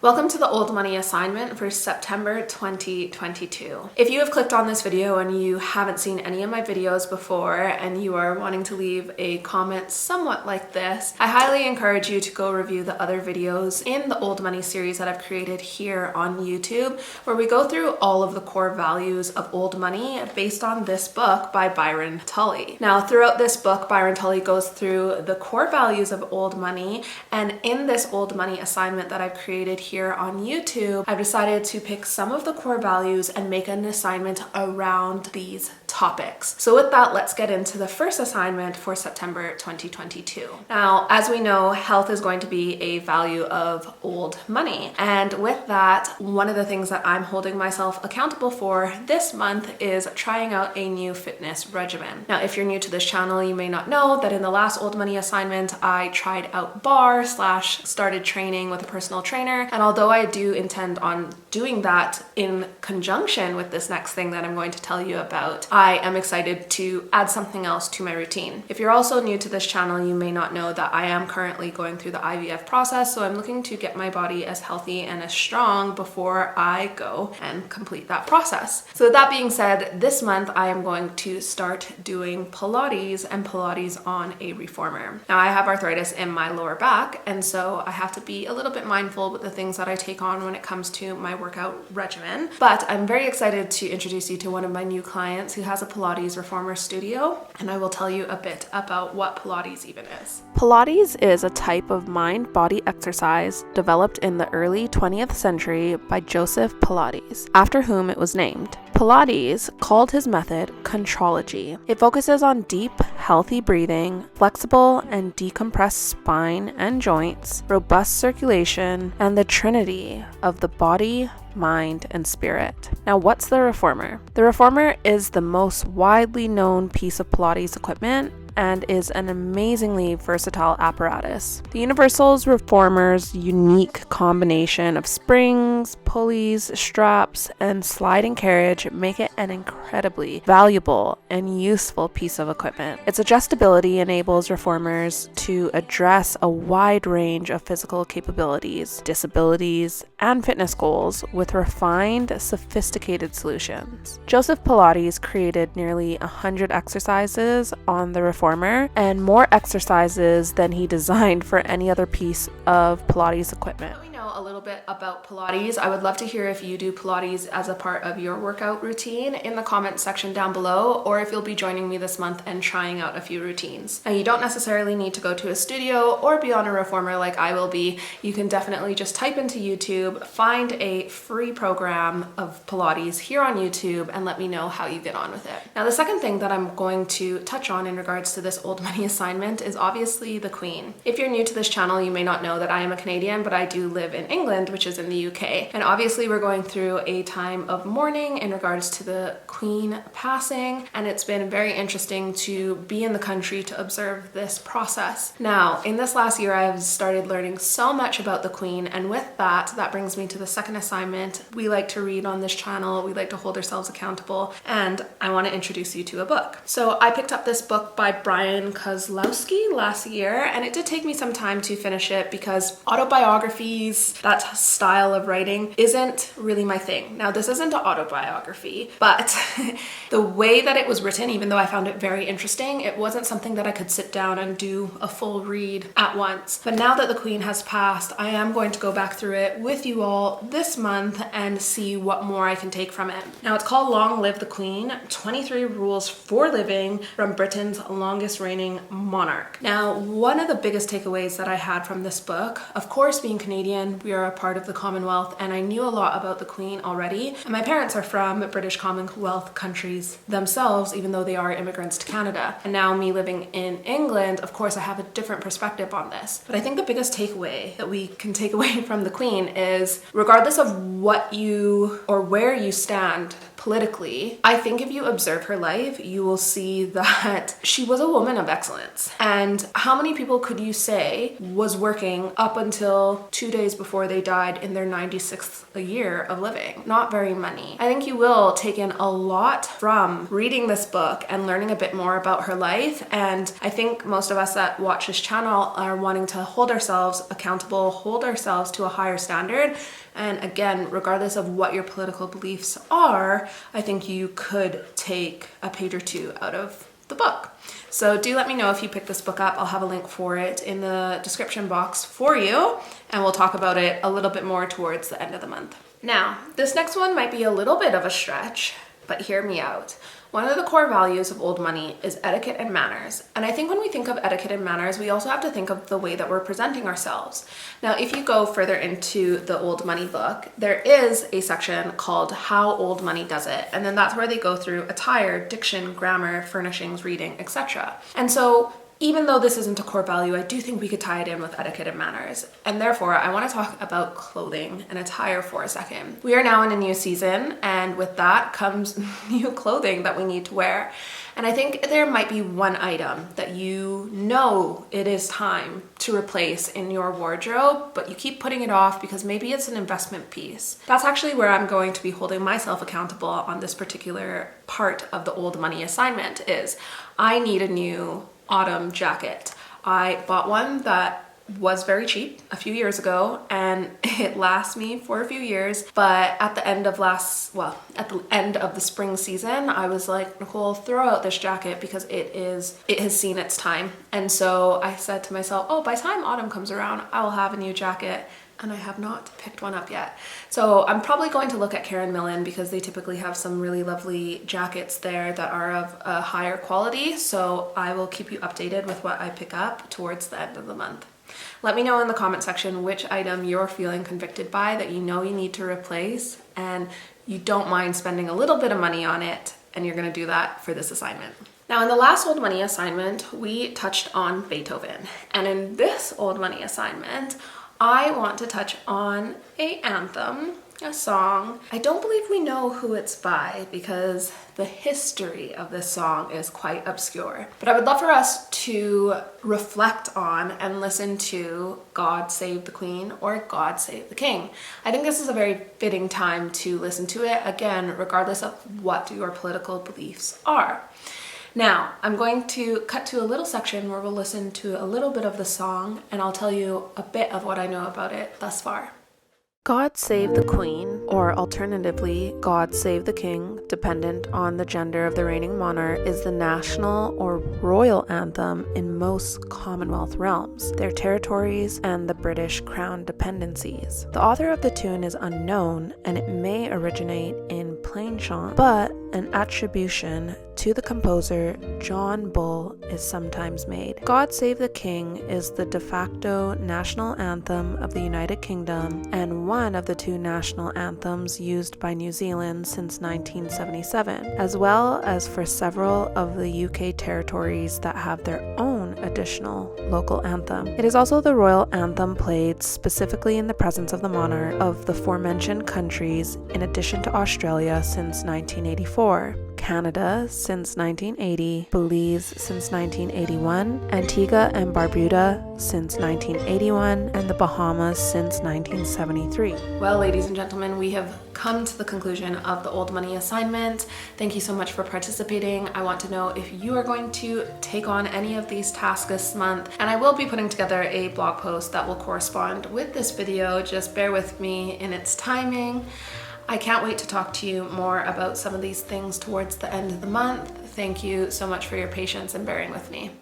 Welcome to the Old Money assignment for September 2022. If you have clicked on this video and you haven't seen any of my videos before and you are wanting to leave a comment somewhat like this, I highly encourage you to go review the other videos in the Old Money series that I've created here on YouTube, where we go through all of the core values of old money based on this book by Byron Tully. Now, throughout this book, Byron Tully goes through the core values of old money, and in this Old Money assignment that I've created here on YouTube, I've decided to pick some of the core values and make an assignment around these topics. So with that, let's get into the first assignment for September 2022. Now, as we know, health is going to be a value of old money. And with that, one of the things that I'm holding myself accountable for this month is trying out a new fitness regimen. Now, if you're new to this channel, you may not know that in the last Old Money assignment, I tried out barre / started training with a personal trainer. And although I do intend on doing that in conjunction with this next thing that I'm going to tell you about, I am excited to add something else to my routine. If you're also new to this channel, you may not know that I am currently going through the IVF process, so I'm looking to get my body as healthy and as strong before I go and complete that process. So with that being said, this month I am going to start doing Pilates and Pilates on a reformer. Now, I have arthritis in my lower back, and so I have to be a little bit mindful with the things that I take on when it comes to my workout regimen. But I'm very excited to introduce you to one of my new clients who has a Pilates reformer studio, and I will tell you a bit about what Pilates even is. Pilates is a type of mind-body exercise developed in the early 20th century by Joseph Pilates, after whom it was named. Pilates called his method contrology. It focuses on deep, healthy breathing, flexible and decompressed spine and joints, robust circulation, and the trinity of the body, mind, and spirit. Now, what's the reformer? The reformer is the most widely known piece of Pilates equipment and is an amazingly versatile apparatus. The Universal's reformer's unique combination of springs, pulleys, straps, and sliding carriage make it an incredibly valuable and useful piece of equipment. Its adjustability enables reformers to address a wide range of physical capabilities, disabilities, and fitness goals with refined, sophisticated solutions. Joseph Pilates created nearly 100 exercises on the reformer and more exercises than he designed for any other piece of Pilates equipment. A little bit about Pilates. I would love to hear if you do Pilates as a part of your workout routine in the comment section down below, or if you'll be joining me this month and trying out a few routines. And you don't necessarily need to go to a studio or be on a reformer like I will be. You can definitely just type into YouTube, find a free program of Pilates here on YouTube, and let me know how you get on with it. Now, the second thing that I'm going to touch on in regards to this Old Money assignment is obviously the Queen. If you're new to this channel, you may not know that I am a Canadian, but I do live in England, which is in the UK. And obviously we're going through a time of mourning in regards to the Queen passing, and it's been very interesting to be in the country to observe this process. Now, in this last year, I've started learning so much about the Queen, and with that brings me to the second assignment. We like to read on this channel, we like to hold ourselves accountable, and I want to introduce you to a book. So I picked up this book by Brian Kozlowski last year, and it did take me some time to finish it because autobiographies, that style of writing, isn't really my thing. Now, this isn't an autobiography, but the way that it was written, even though I found it very interesting, it wasn't something that I could sit down and do a full read at once. But now that the Queen has passed, I am going to go back through it with you all this month and see what more I can take from it. Now, it's called Long Live the Queen, 23 Rules for Living from Britain's Longest Reigning Monarch. Now, one of the biggest takeaways that I had from this book, of course, being Canadian, we are a part of the Commonwealth, and I knew a lot about the Queen already. And my parents are from British Commonwealth countries themselves, even though they are immigrants to Canada. And now me living in England, of course, I have a different perspective on this. But I think the biggest takeaway that we can take away from the Queen is, regardless of what you or where you stand politically, I think if you observe her life, you will see that she was a woman of excellence. And how many people could you say was working up until 2 days before they died in their 96th year of living? Not very many. I think you will take in a lot from reading this book and learning a bit more about her life. And I think most of us that watch this channel are wanting to hold ourselves accountable, hold ourselves to a higher standard. And again, regardless of what your political beliefs are, I think you could take a page or two out of the book. So do let me know if you pick this book up. I'll have a link for it in the description box for you, and we'll talk about it a little bit more towards the end of the month. Now, this next one might be a little bit of a stretch, but hear me out. One of the core values of old money is etiquette and manners. And I think when we think of etiquette and manners, we also have to think of the way that we're presenting ourselves. Now, if you go further into the old money book, there is a section called How Old Money Does It. And then that's where they go through attire, diction, grammar, furnishings, reading, etc. And so even though this isn't a core value, I do think we could tie it in with etiquette and manners. And therefore, I want to talk about clothing and attire for a second. We are now in a new season, and with that comes new clothing that we need to wear. And I think there might be one item that you know it is time to replace in your wardrobe, but you keep putting it off because maybe it's an investment piece. That's actually where I'm going to be holding myself accountable on this particular part of the old money assignment is I need a new autumn jacket. I bought one that was very cheap a few years ago and it lasts me for a few years, but at the end of the spring season, I was like, Nicole, throw out this jacket because it has seen its time. And so I said to myself, oh, by the time autumn comes around, I will have a new jacket. And I have not picked one up yet. So I'm probably going to look at Karen Millen because they typically have some really lovely jackets there that are of a higher quality. So I will keep you updated with what I pick up towards the end of the month. Let me know in the comment section which item you're feeling convicted by that you know you need to replace and you don't mind spending a little bit of money on it, and you're gonna do that for this assignment. Now in the last old money assignment, we touched on Beethoven. And in this old money assignment, I want to touch on an anthem, a song. I don't believe we know who it's by because the history of this song is quite obscure. But I would love for us to reflect on and listen to God Save the Queen or God Save the King. I think this is a very fitting time to listen to it, again, regardless of what your political beliefs are. Now, I'm going to cut to a little section where we'll listen to a little bit of the song and I'll tell you a bit of what I know about it thus far. God Save the Queen, or alternatively, God Save the King, dependent on the gender of the reigning monarch, is the national or royal anthem in most Commonwealth realms, their territories, and the British Crown dependencies. The author of the tune is unknown, and it may originate in plain chant, but an attribution to the composer John Bull is sometimes made. God Save the King is the de facto national anthem of the United Kingdom and one of the two national anthems used by New Zealand since 1977, as well as for several of the UK territories that have their own additional local anthem. It is also the royal anthem played specifically in the presence of the monarch of the aforementioned countries, in addition to Australia since 1984. Canada since 1980, Belize since 1981, Antigua and Barbuda since 1981, and the Bahamas since 1973. Well, ladies and gentlemen, we have come to the conclusion of the old money assignment. Thank you so much for participating. I want to know if you are going to take on any of these tasks this month, and I will be putting together a blog post that will correspond with this video. Just bear with me in its timing. I can't wait to talk to you more about some of these things towards the end of the month. Thank you so much for your patience and bearing with me.